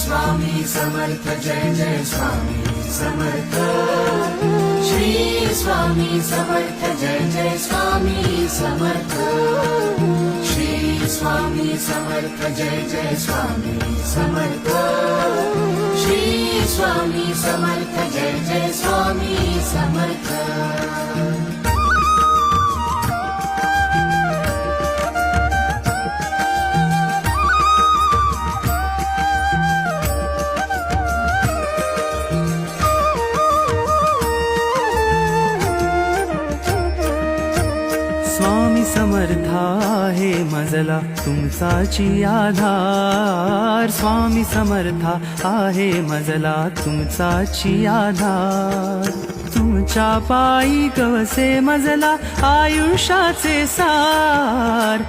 स्वामी समर्थ जय जय स्वामी समर्थ श्री स्वामी समर्थ जय जय स्वामी समर्थ श्री स्वामी समर्थ जय जय स्वामी समर्थ श्री स्वामी समर्थ जय जय स्वामी समर्थ स्वामी समर्थ आहे मजला तुमचाची आधार स्वामी समर्थ आहे मजला तुमचाची आधार तुमच्या पायी कवसे मजला आयुष्याचे सार